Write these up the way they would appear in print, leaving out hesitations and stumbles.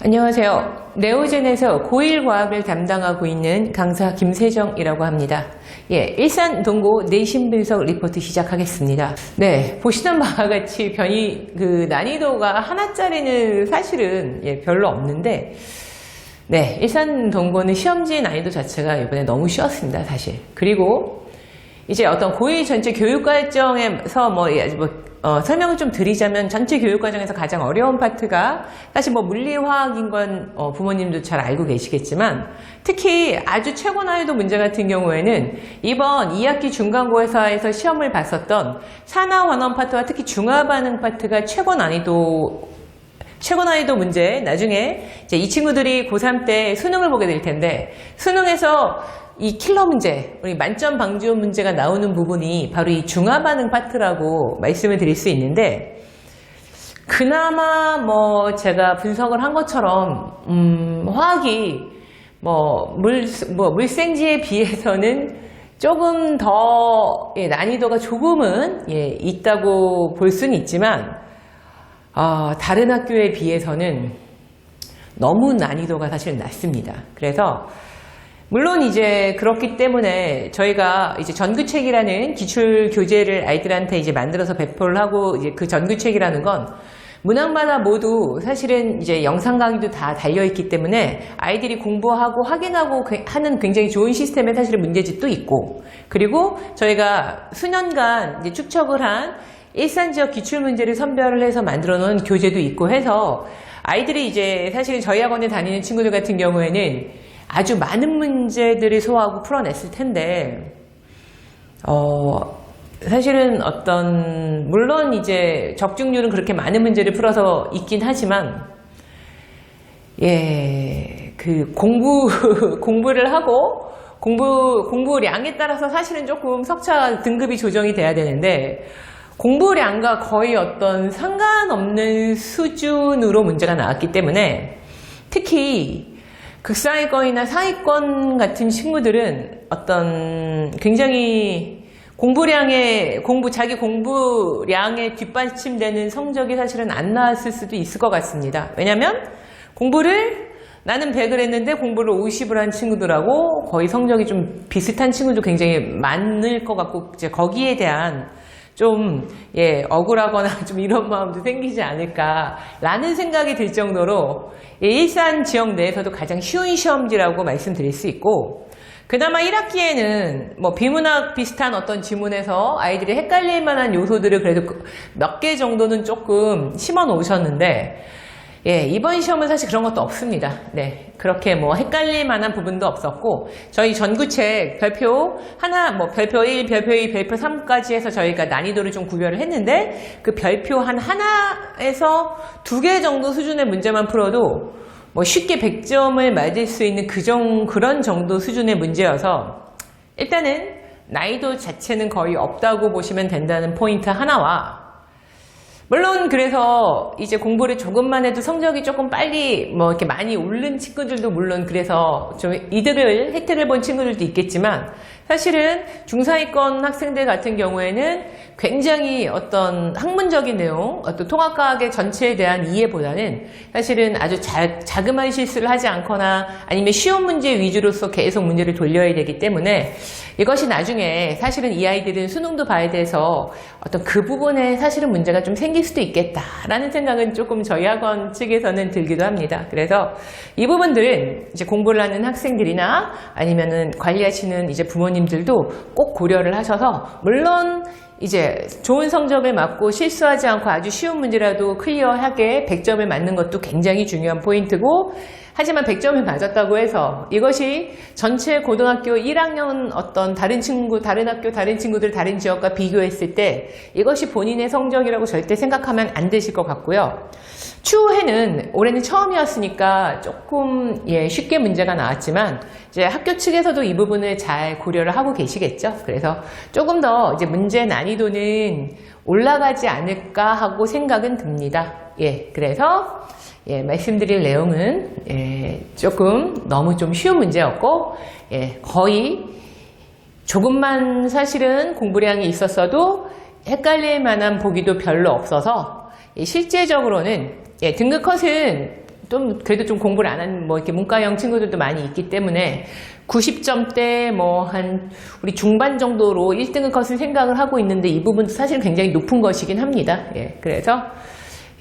안녕하세요. 네오젠에서 고1 과학을 담당하고 있는 강사 김세정이라고 합니다. 일산 동고 내신 분석 리포트 시작하겠습니다. 네, 보시는 바와 같이 난이도가 하나짜리는 사실은 별로 없는데, 네, 일산 동고는 시험지 난이도 자체가 이번에 너무 쉬웠습니다, 사실. 그리고 이제 어떤 고1 전체 교육과정에서 설명을 좀 드리자면 전체 교육과정에서 가장 어려운 파트가 사실 물리화학인 건 부모님도 잘 알고 계시겠지만 특히 아주 최고 난이도 문제 같은 경우에는 이번 2학기 중간고사에서 시험을 봤었던 산화환원 파트와 특히 중화반응 파트가 최고 난이도 문제, 나중에 이제 이 친구들이 고3 때 수능을 보게 될 텐데 수능에서 이 킬러 문제, 우리 만점 방지원 문제가 나오는 부분이 바로 이 중화반응 파트라고 말씀을 드릴 수 있는데 그나마 제가 분석을 한 것처럼 화학이 물생지에 비해서는 조금 더 난이도가 조금은 있다고 볼 수는 있지만 다른 학교에 비해서는 너무 난이도가 사실 낮습니다. 그래서 물론 이제 그렇기 때문에 저희가 이제 전교책이라는 기출 교재를 아이들한테 이제 만들어서 배포를 하고 이제 그 전교책이라는 건 문항마다 모두 사실은 이제 영상 강의도 다 달려있기 때문에 아이들이 공부하고 확인하고 하는 굉장히 좋은 시스템에 사실은 문제집도 있고 그리고 저희가 수년간 이제 축적을 한 일산 지역 기출 문제를 선별을 해서 만들어 놓은 교재도 있고 해서 아이들이 이제 사실은 저희 학원에 다니는 친구들 같은 경우에는 아주 많은 문제들을 소화하고 풀어냈을 텐데, 사실은 물론 이제 적중률은 그렇게 많은 문제를 풀어서 있긴 하지만, 공부를 하고, 공부량에 따라서 사실은 조금 석차 등급이 조정이 돼야 되는데, 공부량과 거의 상관없는 수준으로 문제가 나왔기 때문에, 특히, 극상위권이나 상위권 같은 친구들은 굉장히 자기 공부량에 뒷받침되는 성적이 사실은 안 나왔을 수도 있을 것 같습니다. 왜냐면 나는 100을 했는데 공부를 50을 한 친구들하고 거의 성적이 좀 비슷한 친구도 굉장히 많을 것 같고 이제 거기에 대한 좀 억울하거나 좀 이런 마음도 생기지 않을까라는 생각이 들 정도로 일산 지역 내에서도 가장 쉬운 시험지라고 말씀드릴 수 있고 그나마 1학기에는 비문학 비슷한 어떤 지문에서 아이들이 헷갈릴 만한 요소들을 그래도 몇 개 정도는 조금 심어 놓으셨는데 이번 시험은 사실 그런 것도 없습니다. 네, 그렇게 헷갈릴 만한 부분도 없었고 저희 전구책 별표 하나, 별표 1, 별표 2, 별표 3까지 해서 저희가 난이도를 좀 구별을 했는데 그 별표 하나에서 2개 정도 수준의 문제만 풀어도 쉽게 100점을 맞을 수 있는 그런 정도 수준의 문제여서 일단은 난이도 자체는 거의 없다고 보시면 된다는 포인트 하나와 물론 그래서 이제 공부를 조금만 해도 성적이 조금 빨리 이렇게 많이 오른 친구들도 물론 그래서 좀 혜택을 본 친구들도 있겠지만 사실은 중상위권 학생들 같은 경우에는 굉장히 학문적인 내용, 통합과학의 전체에 대한 이해보다는 사실은 아주 자그마한 실수를 하지 않거나 아니면 쉬운 문제 위주로서 계속 문제를 돌려야 되기 때문에 이것이 나중에 사실은 이 아이들은 수능도 봐야 돼서 그 부분에 사실은 문제가 좀 생길 수도 있겠다라는 생각은 조금 저희 학원 측에서는 들기도 합니다. 그래서 이 부분들은 이제 공부를 하는 학생들이나 아니면은 관리하시는 이제 부모님들도 꼭 고려를 하셔서 물론 이제 좋은 성적을 맞고 실수하지 않고 아주 쉬운 문제라도 클리어하게 100점을 맞는 것도 굉장히 중요한 포인트고 하지만 100점을 맞았다고 해서 이것이 전체 고등학교 1학년 다른 학교, 다른 친구들, 다른 지역과 비교했을 때 이것이 본인의 성적이라고 절대 생각하면 안 되실 것 같고요. 추후에는 올해는 처음이었으니까 조금 쉽게 문제가 나왔지만 이제 학교 측에서도 이 부분을 잘 고려를 하고 계시겠죠. 그래서 조금 더 이제 문제 난이도는 올라가지 않을까 하고 생각은 듭니다. 그래서 말씀드릴 내용은 조금 너무 좀 쉬운 문제였고 거의 조금만 사실은 공부량이 있었어도 헷갈릴 만한 보기도 별로 없어서 실제적으로는 등급 컷은 좀 그래도 좀 공부를 안 한 뭐 이렇게 문과형 친구들도 많이 있기 때문에 90점대 뭐 한 우리 중반 정도로 1등을 것을 생각을 하고 있는데 이 부분도 사실 굉장히 높은 것이긴 합니다. 예, 그래서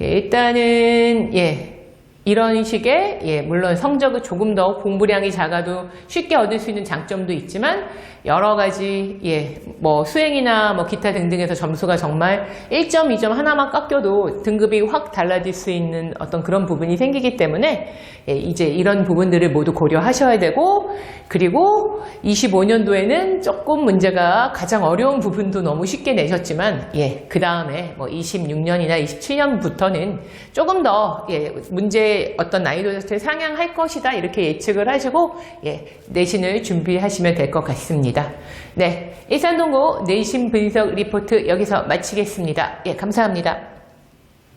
예, 일단은 이런 식의 물론 성적을 조금 더 공부량이 작아도 쉽게 얻을 수 있는 장점도 있지만 여러 가지 뭐 수행이나 뭐 기타 등등에서 점수가 정말 1점, 2점 하나만 깎여도 등급이 확 달라질 수 있는 어떤 그런 부분이 생기기 때문에 이제 이런 부분들을 모두 고려하셔야 되고, 그리고 25년도에는 조금 문제가 가장 어려운 부분도 너무 쉽게 내셨지만 그 다음에 뭐 26년이나 27년부터는 조금 더 문제 어떤 난이도 자체를 상향할 것이다 이렇게 예측을 하시고 내신을 준비하시면 될 것 같습니다. 네, 일산동고 내신 분석 리포트 여기서 마치겠습니다. 감사합니다.